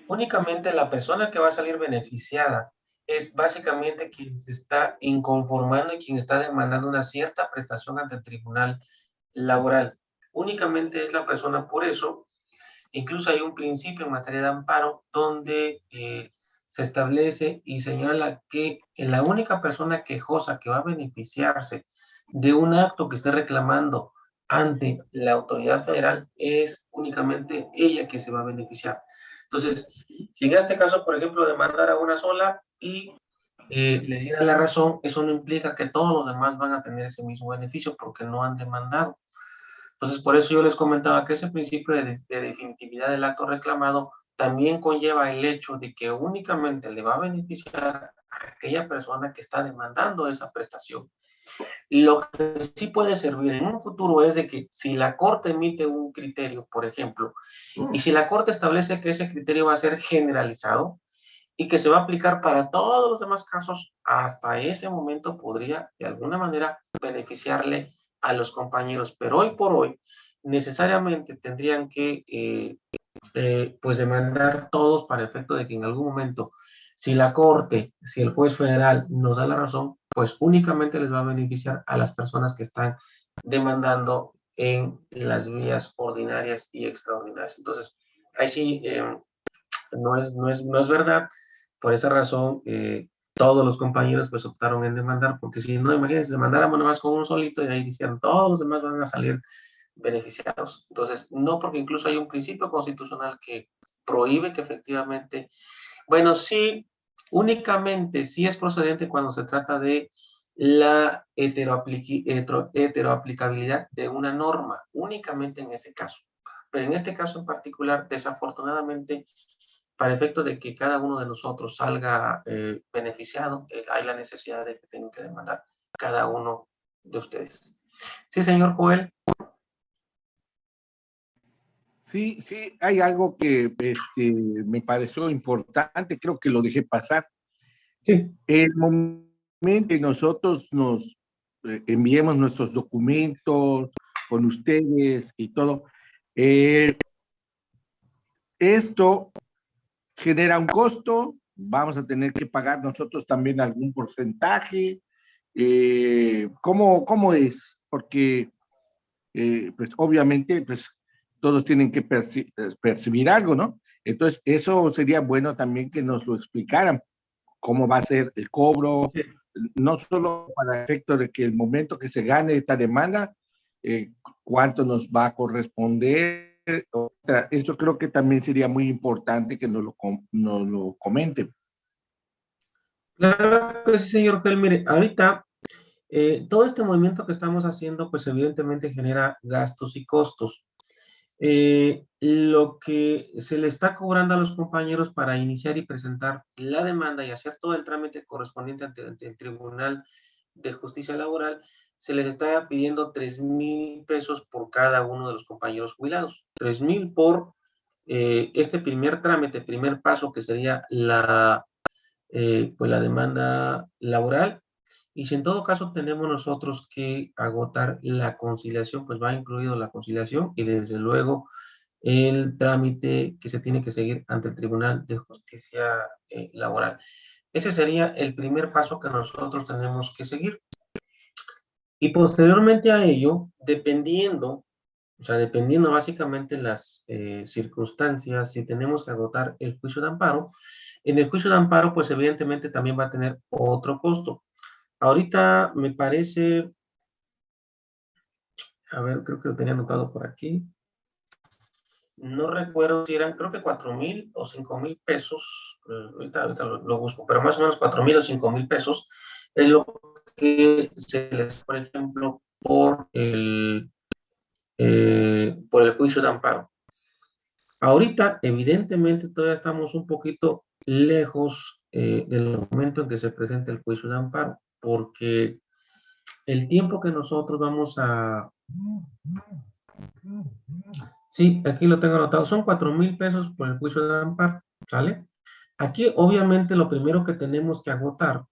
únicamente la persona que va a salir beneficiada es básicamente quien se está inconformando y quien está demandando una cierta prestación ante el tribunal laboral. Únicamente es la persona. Por eso, incluso hay un principio en materia de amparo donde se establece y señala que la única persona quejosa que va a beneficiarse de un acto que esté reclamando ante la autoridad federal es únicamente ella que se va a beneficiar. Entonces, si en este caso, por ejemplo, demandara una sola y le diera la razón, eso no implica que todos los demás van a tener ese mismo beneficio porque no han demandado. Entonces, por eso yo les comentaba que ese principio de definitividad del acto reclamado también conlleva el hecho de que únicamente le va a beneficiar a aquella persona que está demandando esa prestación. Lo que sí puede servir en un futuro es de que si la Corte emite un criterio, por ejemplo, y si la Corte establece que ese criterio va a ser generalizado y que se va a aplicar para todos los demás casos, hasta ese momento podría de alguna manera beneficiarle a los compañeros. Pero hoy por hoy necesariamente tendrían que pues demandar todos para efecto de que en algún momento, si la Corte, si el juez federal nos da la razón, pues únicamente les va a beneficiar a las personas que están demandando en las vías ordinarias y extraordinarias. Entonces, ahí sí, no es verdad. Por esa razón, todos los compañeros pues optaron en demandar, porque si no, imagínense, demandáramos nomás con uno solito y ahí decían, todos los demás van a salir beneficiados. Entonces, no, porque incluso hay un principio constitucional que prohíbe que efectivamente, bueno, sí, únicamente sí es procedente cuando se trata de la heteroaplicabilidad de una norma, únicamente en ese caso. Pero en este caso en particular, desafortunadamente, para efecto de que cada uno de nosotros salga beneficiado, hay la necesidad de que tengan que demandar cada uno de ustedes. Sí, señor Joel. Sí, sí, hay algo que me pareció importante, creo que lo dejé pasar. Sí. El momento que nosotros nos enviemos nuestros documentos con ustedes y todo, esto genera un costo, vamos a tener que pagar nosotros también algún porcentaje. ¿Cómo es? Porque, pues obviamente, pues todos tienen que percibir algo, ¿no? Entonces, eso sería bueno también que nos lo explicaran, cómo va a ser el cobro, no solo para efecto de que el momento que se gane esta demanda, cuánto nos va a corresponder. Eso creo que también sería muy importante que nos lo comenten. Claro que sí, señor Joel. Mire, ahorita Todo este movimiento que estamos haciendo, pues evidentemente genera gastos y costos. Lo que se le está cobrando a los compañeros para iniciar y presentar la demanda y hacer todo el trámite correspondiente ante el Tribunal de Justicia Laboral, se les está pidiendo 3,000 pesos por cada uno de los compañeros jubilados. 3,000 por este primer trámite, primer paso, que sería pues la demanda laboral. Y si en todo caso tenemos nosotros que agotar la conciliación, pues va incluido la conciliación y desde luego el trámite que se tiene que seguir ante el Tribunal de Justicia Laboral. Ese sería el primer paso que nosotros tenemos que seguir. Y posteriormente a ello, dependiendo básicamente las circunstancias, si tenemos que agotar el juicio de amparo, en el juicio de amparo, pues evidentemente también va a tener otro costo. Ahorita me parece, a ver, creo que lo tenía anotado por aquí. No recuerdo si eran, creo que 4,000 o 5,000 pesos. Ahorita lo busco, pero más o menos 4,000 o 5,000 pesos es lo que se les, por ejemplo, por el juicio de amparo. Ahorita, evidentemente, todavía estamos un poquito lejos del momento en que se presente el juicio de amparo, porque el tiempo que nosotros vamos a... Sí, aquí lo tengo anotado, son 4,000 pesos por el juicio de amparo, ¿sale? Aquí, obviamente, lo primero que tenemos que agotar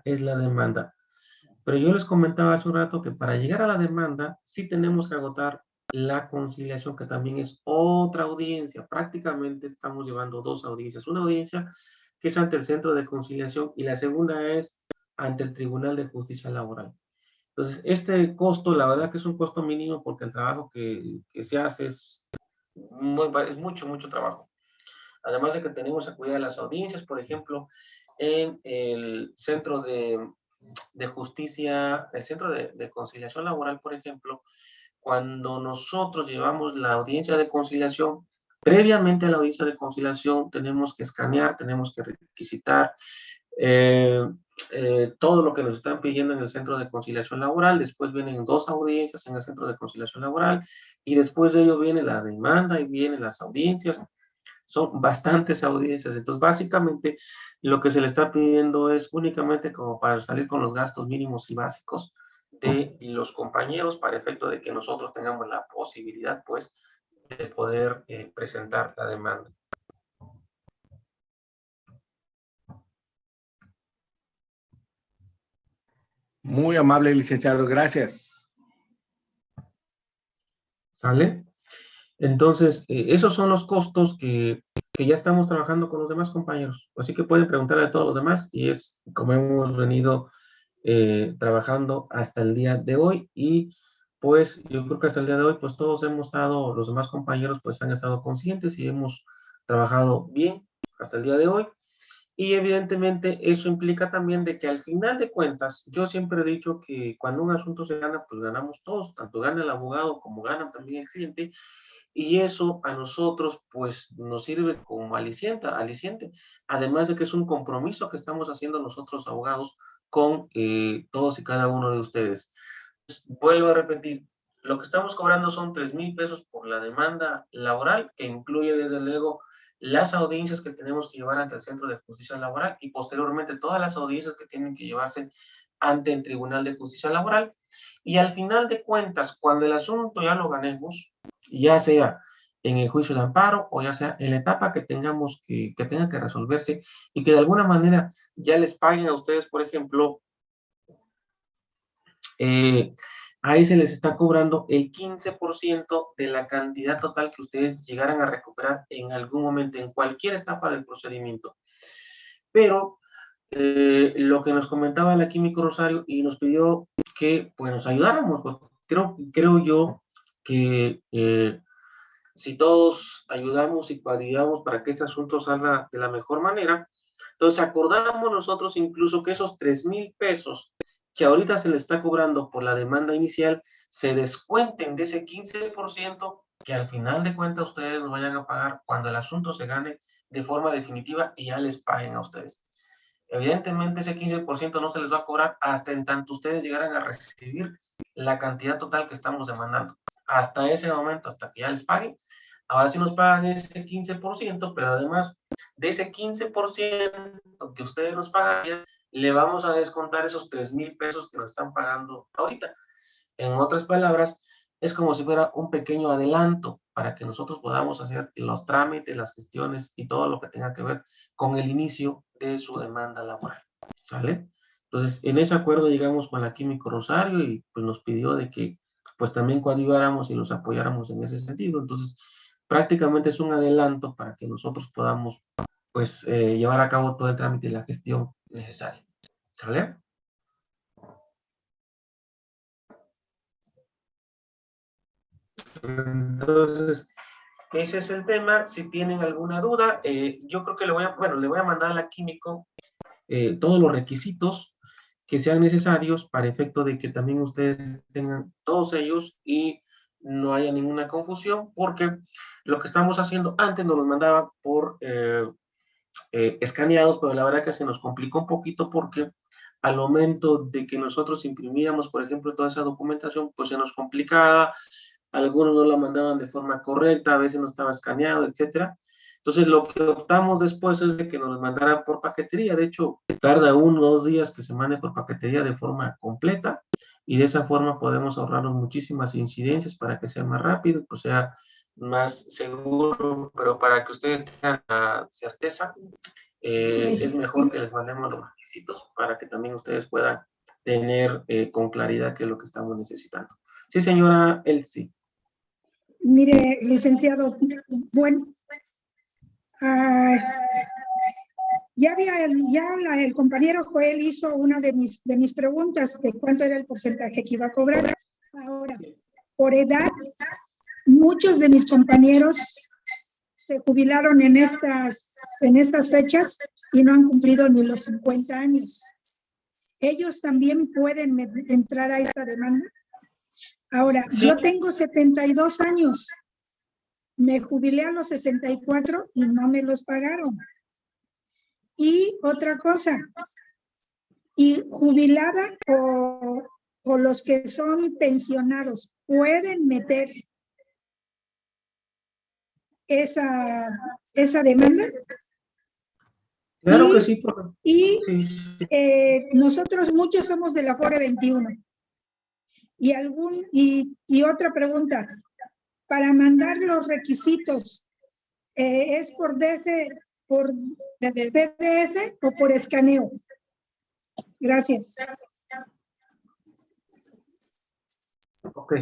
es la demanda. Pero yo les comentaba hace un rato que para llegar a la demanda, sí tenemos que agotar la conciliación, que también es otra audiencia. Prácticamente estamos llevando dos audiencias. Una audiencia que es ante el Centro de Conciliación y la segunda es ante el Tribunal de Justicia Laboral. Entonces, este costo, la verdad que es un costo mínimo porque el trabajo que se hace es mucho, mucho trabajo. Además de que tenemos que acudir a las audiencias, por ejemplo, en el Centro de Justicia, el Centro de Conciliación Laboral, por ejemplo, cuando nosotros llevamos la audiencia de conciliación, previamente a la audiencia de conciliación tenemos que escanear, tenemos que requisitar todo lo que nos están pidiendo en el Centro de Conciliación Laboral. Después vienen 2 audiencias en el Centro de Conciliación Laboral y después de ello viene la demanda y vienen las audiencias. Son bastantes audiencias. Entonces, básicamente, lo que se le está pidiendo es únicamente como para salir con los gastos mínimos y básicos de los compañeros para efecto de que nosotros tengamos la posibilidad, pues, de poder presentar la demanda. Muy amable, licenciado, gracias. ¿Sale? Entonces, esos son los costos que ya estamos trabajando con los demás compañeros. Así que pueden preguntarle a todos los demás y es como hemos venido trabajando hasta el día de hoy. Y pues yo creo que hasta el día de hoy, pues todos hemos estado, los demás compañeros pues han estado conscientes y hemos trabajado bien hasta el día de hoy. Y evidentemente eso implica también de que al final de cuentas, yo siempre he dicho que cuando un asunto se gana, pues ganamos todos, tanto gana el abogado como gana también el cliente, y eso a nosotros pues nos sirve como aliciente, además de que es un compromiso que estamos haciendo nosotros abogados con todos y cada uno de ustedes. Vuelvo a repetir, lo que estamos cobrando son 3,000 pesos por la demanda laboral, que incluye desde luego las audiencias que tenemos que llevar ante el Centro de Justicia Laboral y posteriormente todas las audiencias que tienen que llevarse ante el Tribunal de Justicia Laboral. Y al final de cuentas, cuando el asunto ya lo ganemos, ya sea en el juicio de amparo o ya sea en la etapa que tengamos que tenga que resolverse y que de alguna manera ya les paguen a ustedes, por ejemplo, ahí se les está cobrando el 15% de la cantidad total que ustedes llegaran a recuperar en algún momento, en cualquier etapa del procedimiento. Pero lo que nos comentaba la Químico Rosario y nos pidió que pues, nos ayudáramos, pues, creo yo que si todos ayudamos y coadyuvamos para que este asunto salga de la mejor manera, entonces acordamos nosotros incluso que esos 3,000 pesos que ahorita se le está cobrando por la demanda inicial, se descuenten de ese 15% que al final de cuentas ustedes nos vayan a pagar cuando el asunto se gane de forma definitiva y ya les paguen a ustedes. Evidentemente ese 15% no se les va a cobrar hasta en tanto ustedes llegaran a recibir la cantidad total que estamos demandando. Hasta ese momento, hasta que ya les paguen, ahora sí nos pagan ese 15%, pero además de ese 15% que ustedes nos pagan, le vamos a descontar esos 3,000 pesos que nos están pagando ahorita. En otras palabras, es como si fuera un pequeño adelanto para que nosotros podamos hacer los trámites, las gestiones y todo lo que tenga que ver con el inicio de su demanda laboral. ¿Sale? Entonces, en ese acuerdo llegamos con la Químico Rosario y pues nos pidió de que pues también coadyuváramos y los apoyáramos en ese sentido. Entonces, prácticamente es un adelanto para que nosotros podamos pues llevar a cabo todo el trámite y la gestión necesaria. ¿Sale? Entonces, ese es el tema. Si tienen alguna duda, yo creo que le voy a mandar a la Químico todos los requisitos que sean necesarios para efecto de que también ustedes tengan todos ellos y no haya ninguna confusión, porque lo que estamos haciendo antes nos los mandaba por escaneados, pero la verdad que se nos complicó un poquito porque al momento de que nosotros imprimíamos, por ejemplo, toda esa documentación, pues se nos complicaba, algunos no la mandaban de forma correcta, a veces no estaba escaneado, etcétera. Entonces, lo que optamos después es de que nos mandara por paquetería. De hecho, tarda 1 o 2 días que se mande por paquetería de forma completa y de esa forma podemos ahorrarnos muchísimas incidencias para que sea más rápido, pues sea más seguro, pero para que ustedes tengan la certeza, es mejor que les mandemos los requisitos para que también ustedes puedan tener con claridad qué es lo que estamos necesitando. Sí, señora Elsie. Mire, licenciado, bueno, el compañero Joel hizo una de mis preguntas de cuánto era el porcentaje que iba a cobrar. Ahora, por edad, muchos de mis compañeros se jubilaron en estas fechas y no han cumplido ni los 50 años. ¿Ellos también pueden entrar a esta demanda? Ahora, sí. Yo tengo 72 años. Me jubilé a los 64 y no me los pagaron. Y otra cosa, y jubilada o los que son pensionados, ¿pueden meter esa demanda? Claro que sí. Y nosotros muchos somos de la Afore 21. Y otra pregunta, para mandar los requisitos, ¿es por PDF o por escaneo? Gracias. Ok.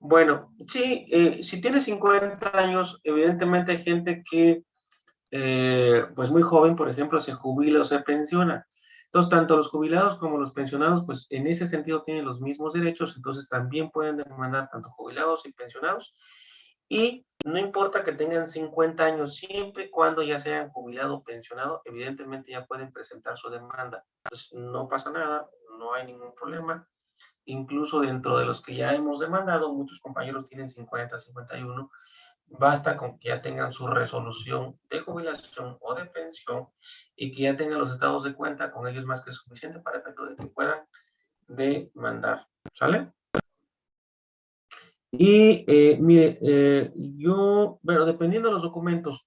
Bueno, sí, si tiene 50 años, evidentemente hay gente que, pues muy joven, por ejemplo, se jubila o se pensiona. Entonces, tanto los jubilados como los pensionados, pues en ese sentido tienen los mismos derechos, entonces también pueden demandar tanto jubilados y pensionados. Y no importa que tengan 50 años, siempre y cuando ya se hayan jubilado o pensionado, evidentemente ya pueden presentar su demanda. Entonces, no pasa nada, no hay ningún problema. Incluso dentro de los que ya hemos demandado, muchos compañeros tienen 50, 51, basta con que ya tengan su resolución de jubilación o de pensión y que ya tengan los estados de cuenta, con ellos más que suficiente para efecto de que puedan demandar. ¿Sale? Y mire, bueno, dependiendo de los documentos,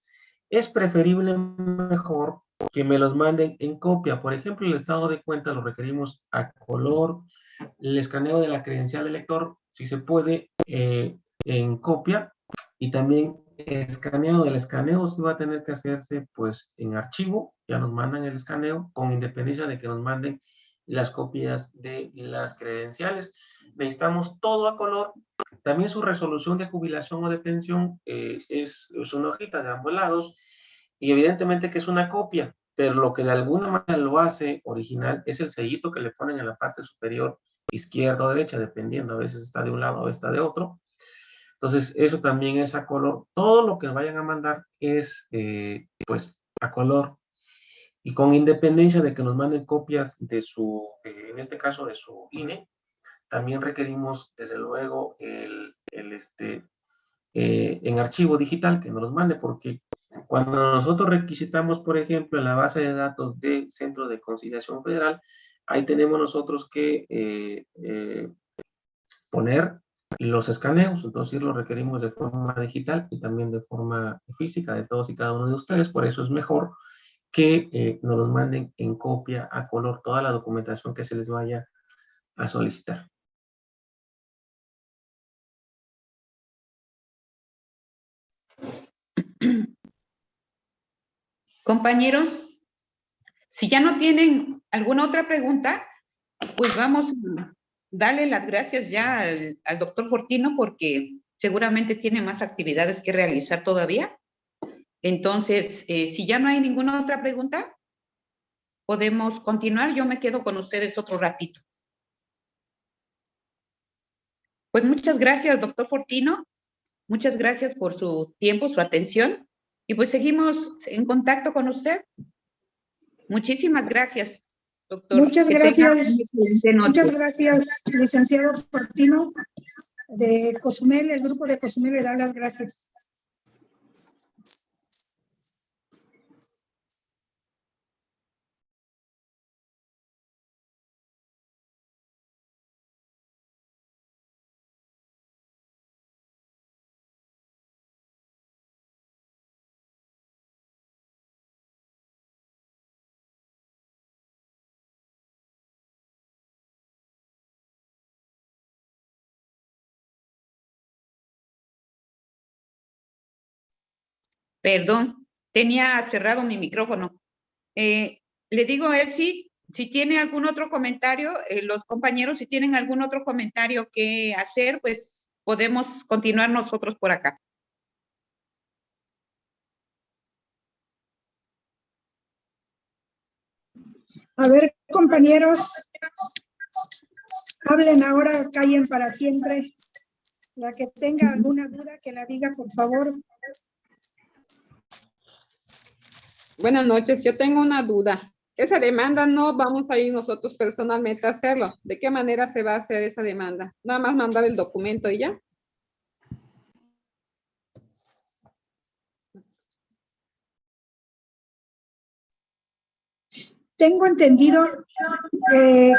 es preferible mejor que me los manden en copia. Por ejemplo, el estado de cuenta lo requerimos a color, el escaneo de la credencial del lector, si se puede, en copia, y también escaneo. El escaneo sí va a tener que hacerse pues en archivo, ya nos mandan el escaneo, con independencia de que nos manden las copias de las credenciales. Necesitamos todo a color. También su resolución de jubilación o de pensión es una hojita de ambos lados, y evidentemente que es una copia, pero lo que de alguna manera lo hace original es el sellito que le ponen en la parte superior, izquierda o derecha, dependiendo, a veces está de un lado o está de otro. Entonces, eso también es a color. Todo lo que vayan a mandar es, pues, a color. Y con independencia de que nos manden copias de su, en este caso, de su INE, también requerimos, desde luego, en archivo digital que nos los mande, porque Cuando nosotros requisitamos, por ejemplo, en la base de datos del Centro de Conciliación Federal, ahí tenemos nosotros que poner los escaneos, entonces los requerimos de forma digital y también de forma física de todos y cada uno de ustedes, por eso es mejor que nos los manden en copia a color toda la documentación que se les vaya a solicitar. Compañeros, si ya no tienen alguna otra pregunta, pues vamos a darle las gracias ya al doctor Fortino porque seguramente tiene más actividades que realizar todavía. Entonces, si ya no hay ninguna otra pregunta, podemos continuar. Yo me quedo con ustedes otro ratito. Pues muchas gracias, doctor Fortino. Muchas gracias por su tiempo, su atención. Y pues seguimos en contacto con usted. Muchísimas gracias, doctor. Muchas Que tenga gracias. una excelente noche. Muchas gracias, licenciado Fortino de Cozumel, el grupo de Cozumel le da las gracias. Perdón, tenía cerrado mi micrófono. Le digo a él si tiene algún otro comentario, los compañeros, si tienen algún otro comentario que hacer, pues podemos continuar nosotros por acá. A ver, compañeros, hablen ahora, callen para siempre. La que tenga alguna duda, que la diga, por favor. Buenas noches, yo tengo una duda. Esa demanda no vamos a ir nosotros personalmente a hacerlo. ¿De qué manera se va a hacer esa demanda? Nada más mandar el documento y ya. Tengo entendido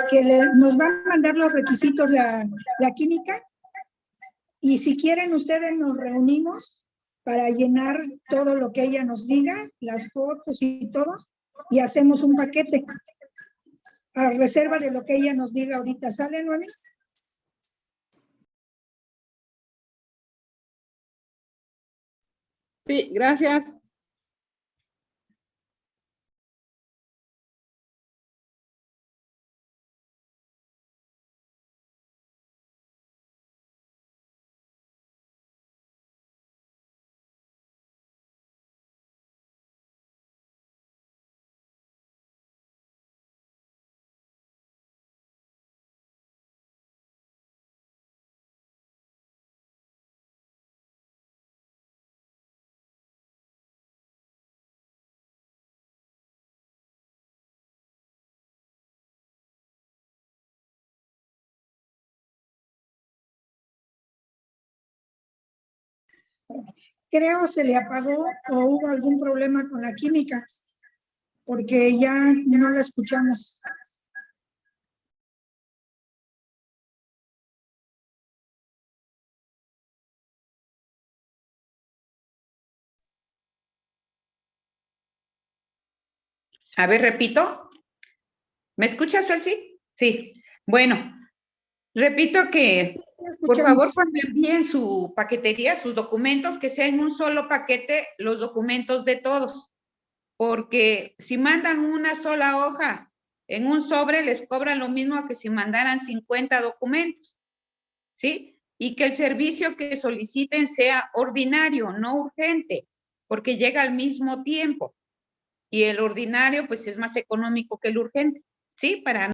que nos va a mandar los requisitos la química y si quieren ustedes nos reunimos para llenar todo lo que ella nos diga, las fotos y todo, y hacemos un paquete a reserva de lo que ella nos diga ahorita. ¿Sale, Noemi? Sí, gracias. Creo se le apagó o hubo algún problema con la química, porque ya no la escuchamos. A ver, repito. ¿Me escuchas, Elsie? Sí. Bueno, repito que, por favor, cuando envíen su paquetería, sus documentos, que sea en un solo paquete los documentos de todos. Porque si mandan una sola hoja en un sobre, les cobran lo mismo que si mandaran 50 documentos, ¿sí? Y que el servicio que soliciten sea ordinario, no urgente, porque llega al mismo tiempo. Y el ordinario, pues, es más económico que el urgente, ¿sí? Para